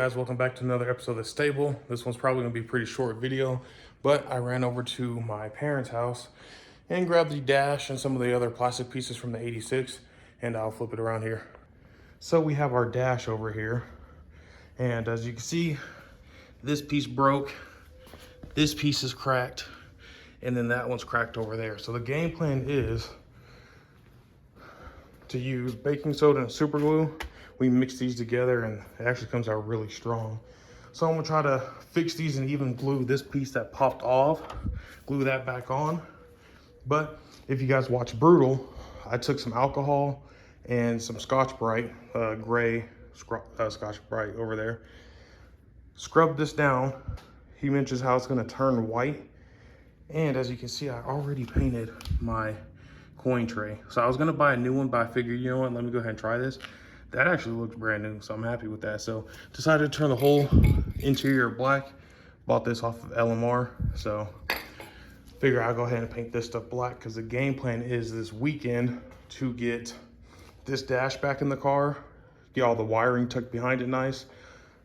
guys, welcome back to another episode of The Stable. This one's probably gonna be a pretty short video, but I ran over to my parents' house and grabbed the dash and some of the other plastic pieces from the 86, and I'll flip it around here. So we have our dash over here, and as you can see, this piece broke, this piece is cracked, and then that one's cracked over there. So the game plan is to use baking soda and super glue. We mix these together and it actually comes out really strong. So I'm gonna try to fix these and even glue this piece that popped off, glue that back on. But if you guys watch Brutal, I took some alcohol and some Scotch-Brite, gray Scotch-Brite over there. Scrub this down. He mentions how it's gonna turn white. And as you can see, I already painted my coin tray. So I was gonna buy a new one, but I figured, you know what, let me go ahead and try this. That actually looks brand new, so I'm happy with that. So decided to turn the whole interior black. Bought this off of LMR, so figure I'll go ahead and paint this stuff black, because the game plan is this weekend to get this dash back in the car, get all the wiring tucked behind it nice,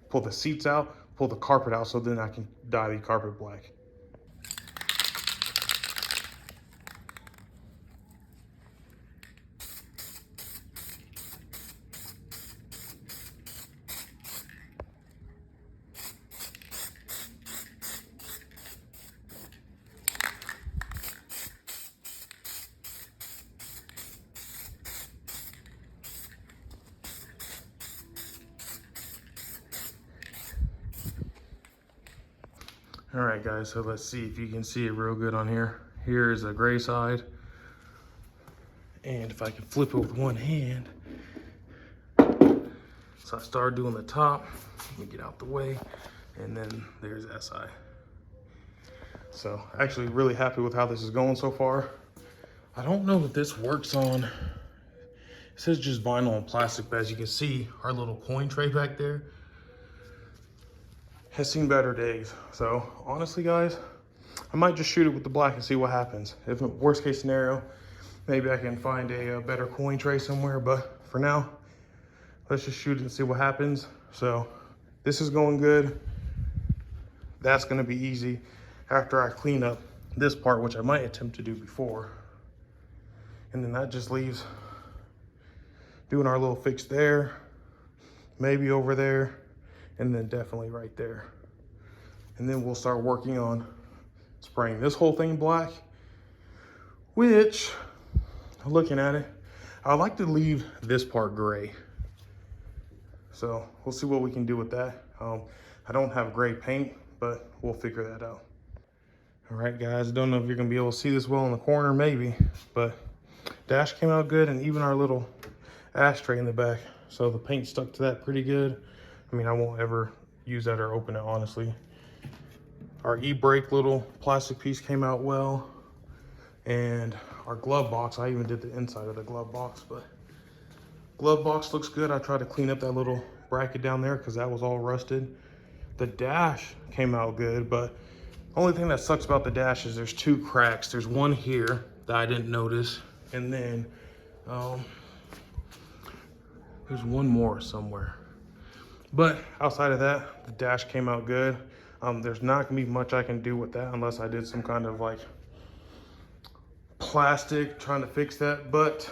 pull the seats out, pull the carpet out, so then I can dye the carpet black. All right, guys, so let's see if you can see it real good on here. Here is the gray side. And if I can flip it with one hand. So I started doing the top. Let me get out the way. And then there's SI. So actually really happy with how this is going so far. I don't know if this works on, it says just vinyl and plastic, but as you can see, our little coin tray back there has seen better days. So honestly, guys, I might just shoot it with the black and see what happens. If worst case scenario, maybe I can find a better coin tray somewhere, but for now, let's just shoot it and see what happens. So this is going good. That's gonna be easy after I clean up this part, which I might attempt to do before. And then that just leaves doing our little fix there, maybe over there, and then definitely right there. And then we'll start working on spraying this whole thing black, which, looking at it, I like to leave this part gray. So we'll see what we can do with that. I don't have gray paint, but we'll figure that out. All right, guys, don't know if you're gonna be able to see this well in the corner, maybe, but dash came out good, and even our little ashtray in the back. So the paint stuck to that pretty good. I mean, I won't ever use that or open it, honestly. Our e-brake little plastic piece came out well. And our glove box, I even did the inside of the glove box, but glove box looks good. I tried to clean up that little bracket down there because that was all rusted. The dash came out good, but only thing that sucks about the dash is there's two cracks. There's one here that I didn't notice, and then there's one more somewhere. But outside of that, the dash came out good. There's not gonna be much I can do with that unless I did some kind of like plastic trying to fix that. But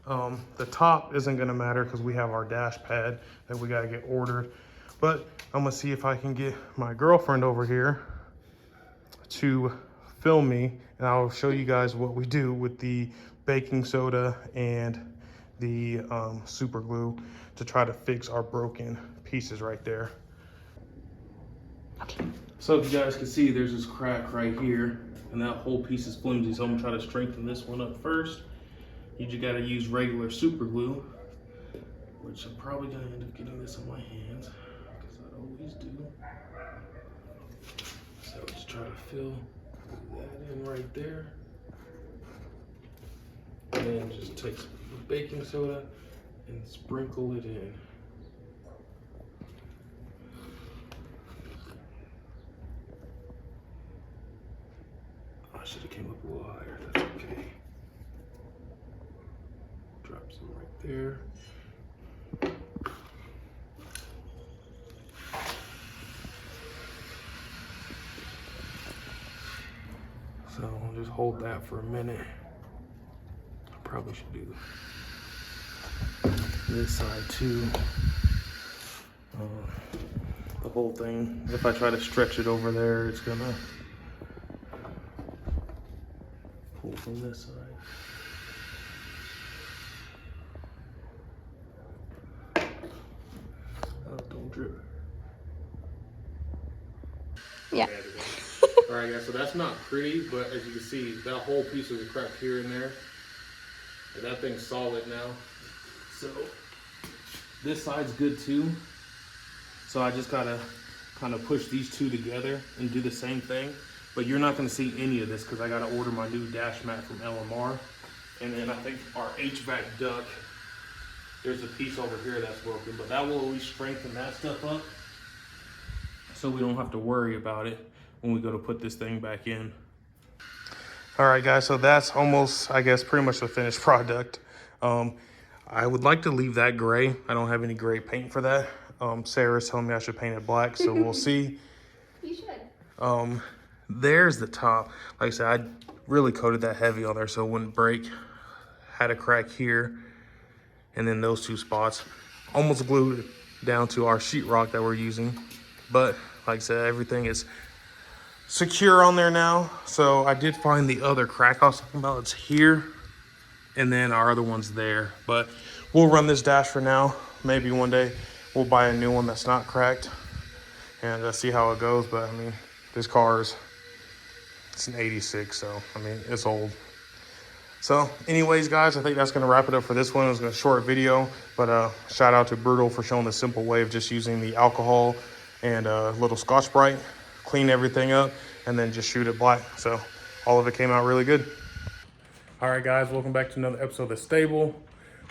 the top isn't gonna matter because we have our dash pad that we gotta get ordered. But I'm gonna see if I can get my girlfriend over here to film me, and I'll show you guys what we do with the baking soda and the super glue to try to fix our broken pieces right there. So if you guys can see, there's this crack right here, and that whole piece is flimsy, so I'm gonna try to strengthen this one up first. You just gotta use regular super glue, which I'm probably gonna end up getting this on my hands, because I always do. So just try to fill that in right there. And just take some baking soda and sprinkle it in. I should have came up a little higher, that's okay. Drop some right there. I'll just hold that for a minute. I probably should do this side too. The whole thing, if I try to stretch it over there, it's gonna pull from this side. Oh, don't drip. Yeah. All right, guys, so that's not pretty, but as you can see, that whole piece was cracked here and there. And that thing's solid now. So this side's good too. So I just gotta kind of push these two together and do the same thing. But you're not gonna see any of this because I gotta order my new dash mat from LMR. And then I think our HVAC duct, there's a piece over here that's broken, but that will at least strengthen that stuff up so we don't have to worry about it when we go to put this thing back in. All right, guys, so that's almost, I guess, pretty much the finished product. I would like to leave that gray. I don't have any gray paint for that. Sarah's telling me I should paint it black, so we'll see. You should. There's the top. Like I said, I really coated that heavy on there so it wouldn't break. Had a crack here, and then those two spots. Almost glued it down to our sheetrock that we're using. But like I said, everything is secure on there now. So I did find the other crack I was talking about. It's here, and then our other one's there. But we'll run this dash for now. Maybe one day we'll buy a new one that's not cracked and see how it goes. But I mean, this car is, it's an 86, so I mean, it's old. So anyways, guys, I think that's going to wrap it up for this one. It was a short video, but shout out to Brutal for showing the simple way of just using the alcohol and a little Scotch-Brite, clean everything up, and then just shoot it black. So all of it came out really good. All right, guys, welcome back to another episode of The Stable.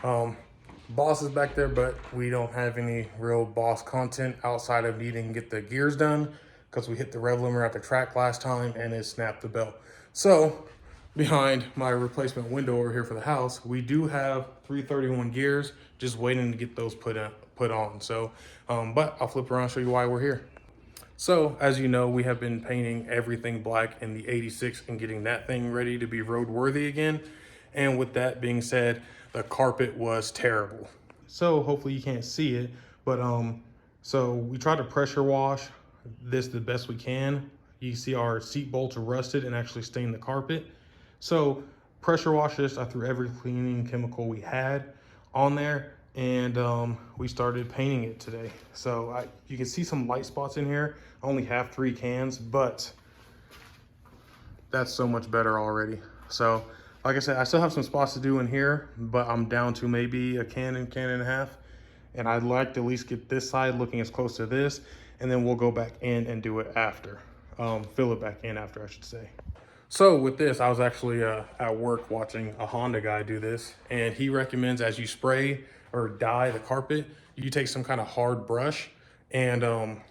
Boss is back there, but we don't have any real boss content outside of needing to get the gears done because we hit the rev limiter at the track last time and it snapped the belt. So behind my replacement window over here for the house, we do have 331 gears, just waiting to get those put on. So, but I'll flip around and show you why we're here. So as you know, we have been painting everything black in the 86 and getting that thing ready to be roadworthy again. And with that being said, the carpet was terrible. So hopefully you can't see it, but so we tried to pressure wash this the best we can. You see our seat bolts are rusted and actually stained the carpet. So pressure wash this. I threw every cleaning chemical we had on there, and we started painting it today. So you can see some light spots in here. I only have 3 cans, but that's so much better already. So like I said, I still have some spots to do in here, but I'm down to maybe a can and a half. And I'd like to at least get this side looking as close to this, and then we'll go back in and do it after. Fill it back in after, I should say. So with this, I was actually at work watching a Honda guy do this, and he recommends as you spray or dye the carpet, you take some kind of hard brush and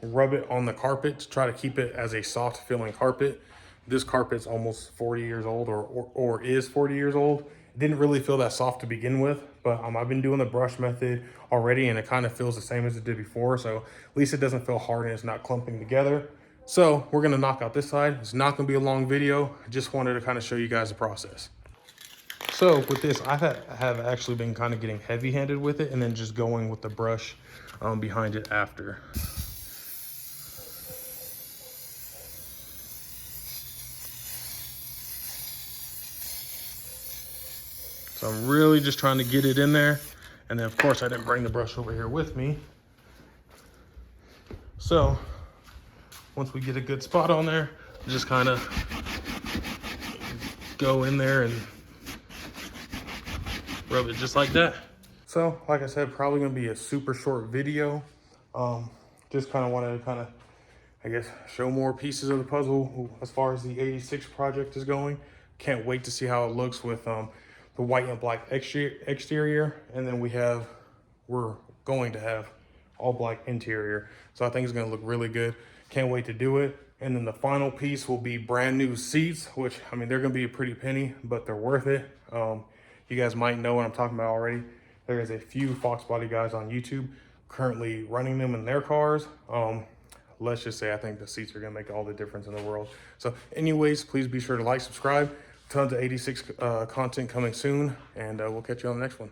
rub it on the carpet to try to keep it as a soft feeling carpet. This carpet's almost 40 years old or is 40 years old. It didn't really feel that soft to begin with, but I've been doing the brush method already and it kind of feels the same as it did before. So at least it doesn't feel hard and it's not clumping together. So we're gonna knock out this side. It's not gonna be a long video. I just wanted to kind of show you guys the process. So with this, I have actually been kind of getting heavy-handed with it and then just going with the brush behind it after. So I'm really just trying to get it in there. And then of course I didn't bring the brush over here with me. So once we get a good spot on there, just kind of go in there and rub it just like that. So like I said, probably gonna be a super short video. Just kind of wanted to I guess, show more pieces of the puzzle as far as the 86 project is going. Can't wait to see how it looks with the white and black exterior. And then we're going to have all black interior. So I think it's gonna look really good. Can't wait to do it. And then the final piece will be brand new seats, which, I mean, they're gonna be a pretty penny, but they're worth it. You guys might know what I'm talking about already. There is a few Foxbody guys on YouTube currently running them in their cars. let's just say I think the seats are gonna make all the difference in the world. So anyways, please be sure to like, subscribe. Tons of 86 content coming soon, and we'll catch you on the next one.